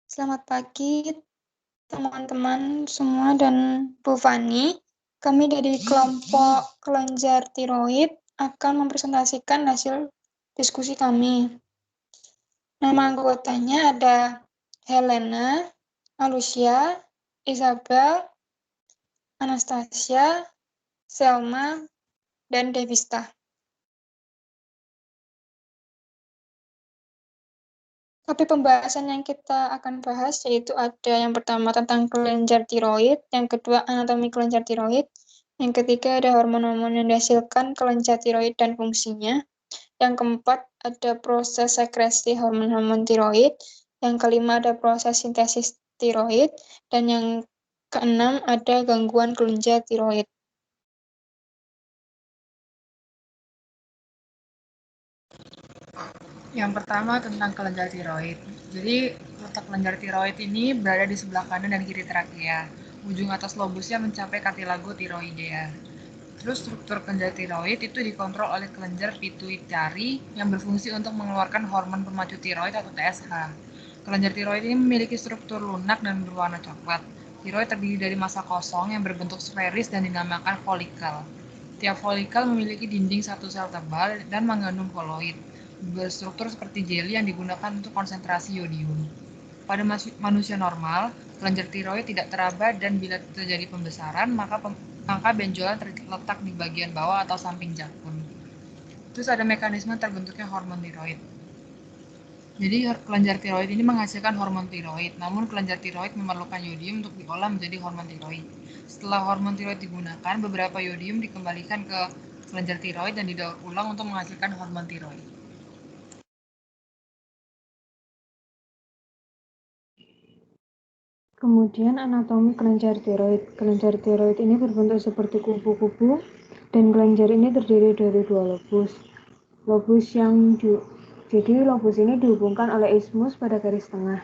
Selamat pagi teman-teman semua dan Bu Fani. Kami dari kelompok kelenjar tiroid akan mempresentasikan hasil diskusi kami. Nama anggotanya ada Helena, Alucia, Isabel, Anastasia, Selma, dan Devista. Tapi pembahasan yang kita akan bahas yaitu ada yang pertama tentang kelenjar tiroid, yang kedua anatomi kelenjar tiroid, yang ketiga ada hormon-hormon yang dihasilkan kelenjar tiroid dan fungsinya, yang keempat ada proses sekresi hormon-hormon tiroid, yang kelima ada proses sintesis tiroid, dan yang keenam ada gangguan kelenjar tiroid. Yang pertama tentang kelenjar tiroid. Jadi letak kelenjar tiroid ini berada di sebelah kanan dan kiri trakea. Ujung atas lobusnya mencapai kartilago tiroidea. Terus struktur kelenjar tiroid itu dikontrol oleh kelenjar pituitari yang berfungsi untuk mengeluarkan hormon pemacu tiroid atau TSH. Kelenjar tiroid ini memiliki struktur lunak dan berwarna coklat. Tiroid terdiri dari massa kosong yang berbentuk sferis dan dinamakan folikel. Tiap folikel memiliki dinding satu sel tebal dan mengandung koloid, berstruktur seperti jeli yang digunakan untuk konsentrasi yodium. Pada manusia normal, kelenjar tiroid tidak teraba dan bila terjadi pembesaran, maka benjolan terletak di bagian bawah atau samping jakun. Terus ada mekanisme terbentuknya hormon tiroid. Jadi kelenjar tiroid ini menghasilkan hormon tiroid, namun kelenjar tiroid memerlukan yodium untuk diolah menjadi hormon tiroid. Setelah hormon tiroid digunakan, beberapa yodium dikembalikan ke kelenjar tiroid dan didaur ulang untuk menghasilkan hormon tiroid. Kemudian anatomi kelenjar tiroid. Kelenjar tiroid ini berbentuk seperti kupu-kupu dan kelenjar ini terdiri dari dua lobus. Jadi lobus ini dihubungkan oleh isthmus pada garis tengah.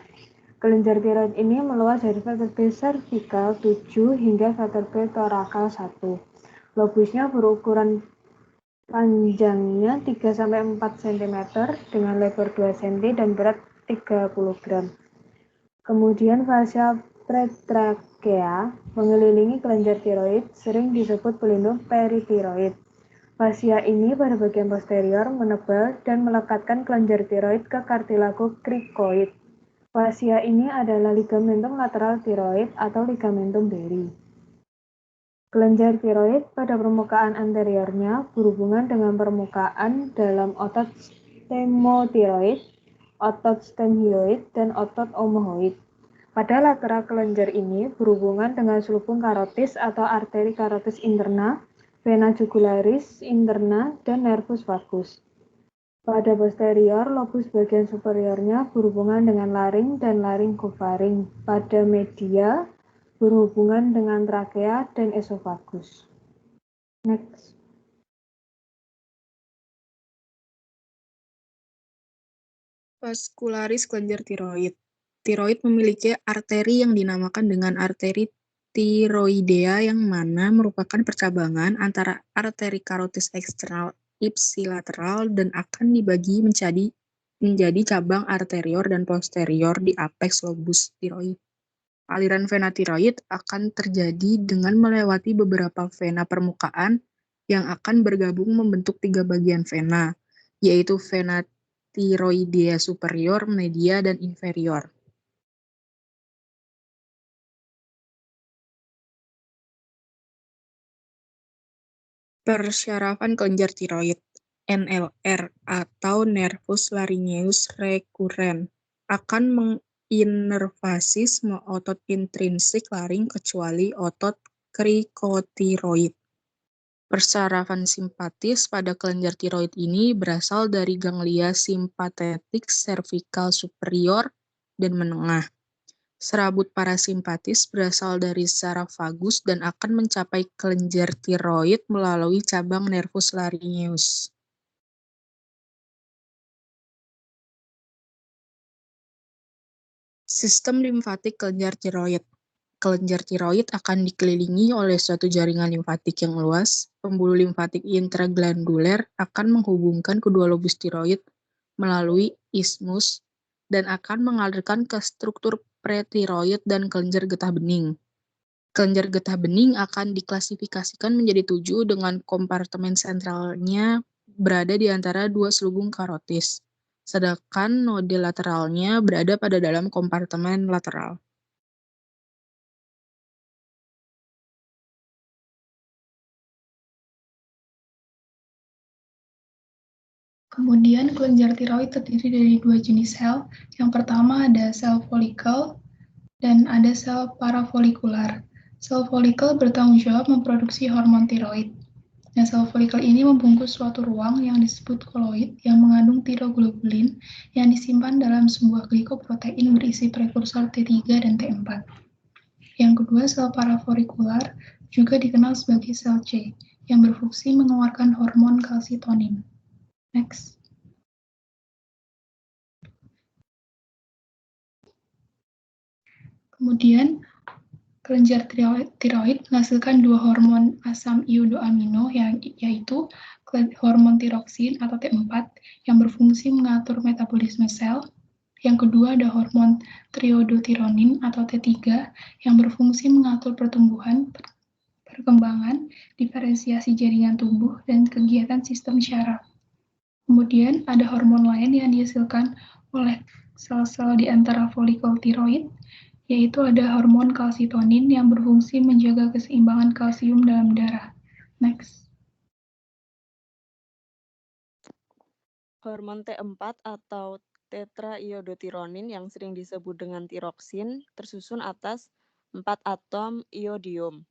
Kelenjar tiroid ini meluas dari vertebrae cervical 7 hingga vertebrae thoracal 1. Lobusnya berukuran panjangnya 3-4 cm dengan lebar 2 cm dan berat 30 gram. Kemudian fascia pretrakea mengelilingi kelenjar tiroid, sering disebut pelindung peritiroid. Fascia ini pada bagian posterior menebal dan melekatkan kelenjar tiroid ke kartilago krikoid. Fascia ini adalah ligamentum lateral tiroid atau ligamentum Berry. Kelenjar tiroid pada permukaan anteriornya berhubungan dengan permukaan dalam otot stemotiroid, otot stem hyoid, dan otot omohoid. Pada lateral kelenjar ini berhubungan dengan sulcum carotis atau arteri carotis interna, vena jugularis interna, dan nervus vagus. Pada posterior, lobus bagian superiornya berhubungan dengan laring dan laryngofaring. Pada media, berhubungan dengan trakea dan esofagus. Next. Vaskularis kelenjar tiroid. Tiroid memiliki arteri yang dinamakan dengan arteri tiroidea yang mana merupakan percabangan antara arteri karotis eksternal ipsilateral dan akan dibagi menjadi cabang anterior dan posterior di apeks lobus tiroid. Aliran vena tiroid akan terjadi dengan melewati beberapa vena permukaan yang akan bergabung membentuk 3 bagian vena, yaitu vena tiroidea superior, media, dan inferior. Persyarafan kelenjar tiroid (NLR) atau nervus laryngeus recurrens akan menginervasi semua otot intrinsik laring kecuali otot krikotiroid. Persarafan simpatis pada kelenjar tiroid ini berasal dari ganglia simpatetik cervical superior dan menengah. Serabut parasimpatis berasal dari saraf vagus dan akan mencapai kelenjar tiroid melalui cabang nervus laryngeus. Sistem limfatik kelenjar tiroid. Kelenjar tiroid akan dikelilingi oleh suatu jaringan limfatik yang luas. Pembuluh limfatik intraglanduler akan menghubungkan kedua lobus tiroid melalui isthmus dan akan mengalirkan ke struktur pretiroid, dan kelenjar getah bening. Kelenjar getah bening akan diklasifikasikan menjadi 7 dengan kompartemen sentralnya berada di antara 2 selubung karotis, sedangkan node lateralnya berada pada dalam kompartemen lateral. Kemudian kelenjar tiroid terdiri dari 2 jenis sel. Yang pertama ada sel folikel dan ada sel parafolikular. Sel folikel bertanggung jawab memproduksi hormon tiroid. Nah, sel folikel ini membungkus suatu ruang yang disebut koloid yang mengandung tiroglobulin yang disimpan dalam sebuah glikoprotein berisi prekursor T3 dan T4. Yang kedua, sel parafolikular juga dikenal sebagai sel C yang berfungsi mengeluarkan hormon kalsitonin. Next. Kemudian, kelenjar tiroid menghasilkan 2 hormon asam iodoamino yaitu hormon tiroksin atau T4 yang berfungsi mengatur metabolisme sel. Yang kedua ada hormon triodotironin atau T3 yang berfungsi mengatur pertumbuhan, perkembangan, diferensiasi jaringan tubuh, dan kegiatan sistem syaraf. Kemudian ada hormon lain yang dihasilkan oleh sel-sel di antara folikel tiroid, yaitu ada hormon kalsitonin yang berfungsi menjaga keseimbangan kalsium dalam darah. Next. Hormon T4 atau tetraiodotironin yang sering disebut dengan tiroksin tersusun atas 4 atom iodium.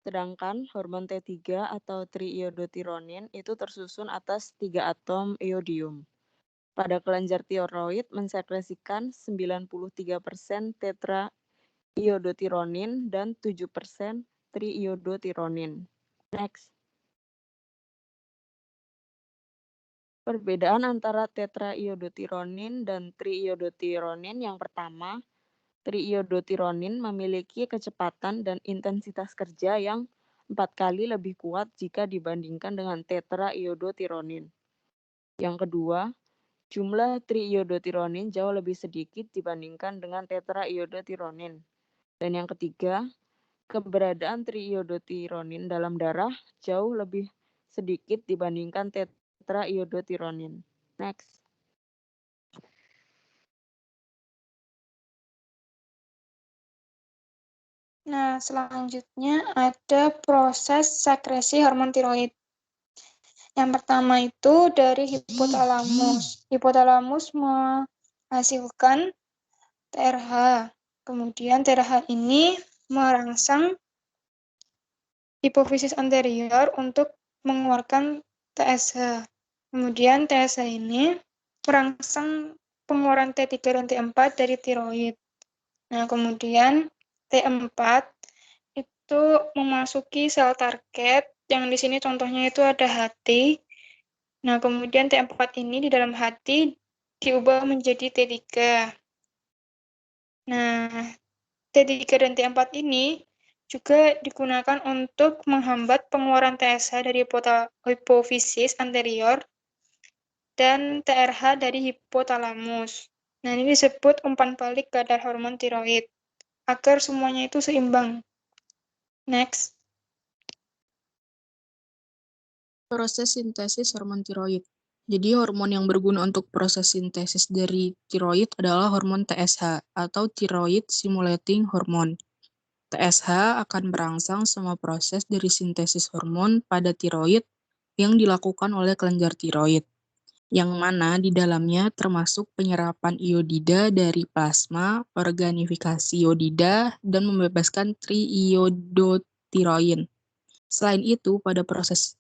Sedangkan hormon T3 atau triiodotironin itu tersusun atas 3 atom iodium. Pada kelenjar tiroid mensekresikan 93% tetraiodotironin dan 7% triiodotironin. Next. Perbedaan antara tetraiodotironin dan triiodotironin yang pertama, triiodotironin memiliki kecepatan dan intensitas kerja yang 4 kali lebih kuat jika dibandingkan dengan tetraiodotironin. Yang kedua, jumlah triiodotironin jauh lebih sedikit dibandingkan dengan tetraiodotironin. Dan yang ketiga, keberadaan triiodotironin dalam darah jauh lebih sedikit dibandingkan tetraiodotironin. Next. Nah, selanjutnya ada proses sekresi hormon tiroid. Yang pertama itu dari hipotalamus. Hipotalamus menghasilkan TRH. Kemudian TRH ini merangsang hipofisis anterior untuk mengeluarkan TSH. Kemudian TSH ini merangsang pengeluaran T3 dan T4 dari tiroid. Nah, kemudian T4 itu memasuki sel target, yang di sini contohnya itu ada hati. Nah, kemudian T4 ini di dalam hati diubah menjadi T3. Nah, T3 dan T4 ini juga digunakan untuk menghambat pengeluaran TSH dari hipofisis anterior dan TRH dari hipotalamus. Nah, ini disebut umpan balik kadar hormon tiroid, agar semuanya itu seimbang. Next. Proses sintesis hormon tiroid. Jadi hormon yang berguna untuk proses sintesis dari tiroid adalah hormon TSH atau thyroid stimulating hormone. TSH akan merangsang semua proses dari sintesis hormon pada tiroid yang dilakukan oleh kelenjar tiroid, yang mana di dalamnya termasuk penyerapan iodida dari plasma, organifikasi iodida, dan membebaskan triiodotiroin. Selain itu, pada proses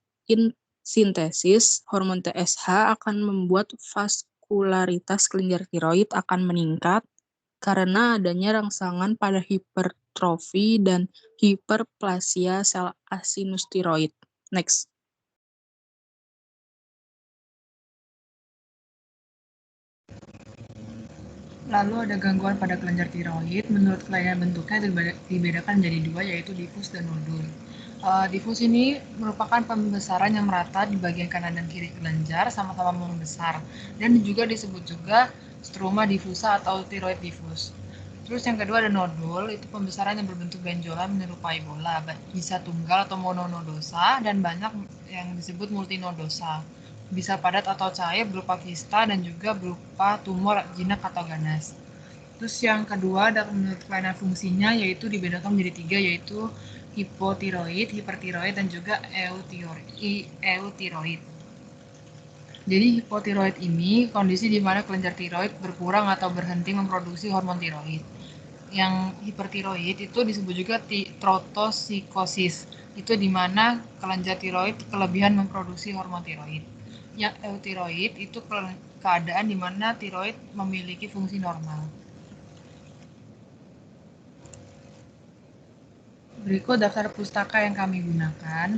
sintesis, hormon TSH akan membuat vaskularitas kelenjar tiroid akan meningkat karena adanya rangsangan pada hipertrofi dan hiperplasia sel asinus tiroid. Next. Lalu ada gangguan pada kelenjar tiroid. Menurut kelainan bentuknya dibedakan menjadi 2, yaitu difus dan nodul. Difus ini merupakan pembesaran yang merata di bagian kanan dan kiri kelenjar sama-sama membesar, dan juga disebut juga stroma difusa atau tiroid difus. Terus yang kedua ada nodul, itu pembesaran yang berbentuk benjolan menyerupai bola, bisa tunggal atau mononodosa dan banyak yang disebut multinodosa. Bisa padat atau cair berupa kista dan juga berupa tumor jinak atau ganas. Terus yang kedua ada menurut kelainan fungsinya yaitu dibedakan menjadi 3 yaitu hipotiroid, hipertiroid dan juga eutiroid. Jadi hipotiroid ini kondisi di mana kelenjar tiroid berkurang atau berhenti memproduksi hormon tiroid. Yang hipertiroid itu disebut juga trotosikosis. Itu di mana kelenjar tiroid kelebihan memproduksi hormon tiroid. Yang eutiroid itu keadaan di mana tiroid memiliki fungsi normal. Berikut daftar pustaka yang kami gunakan.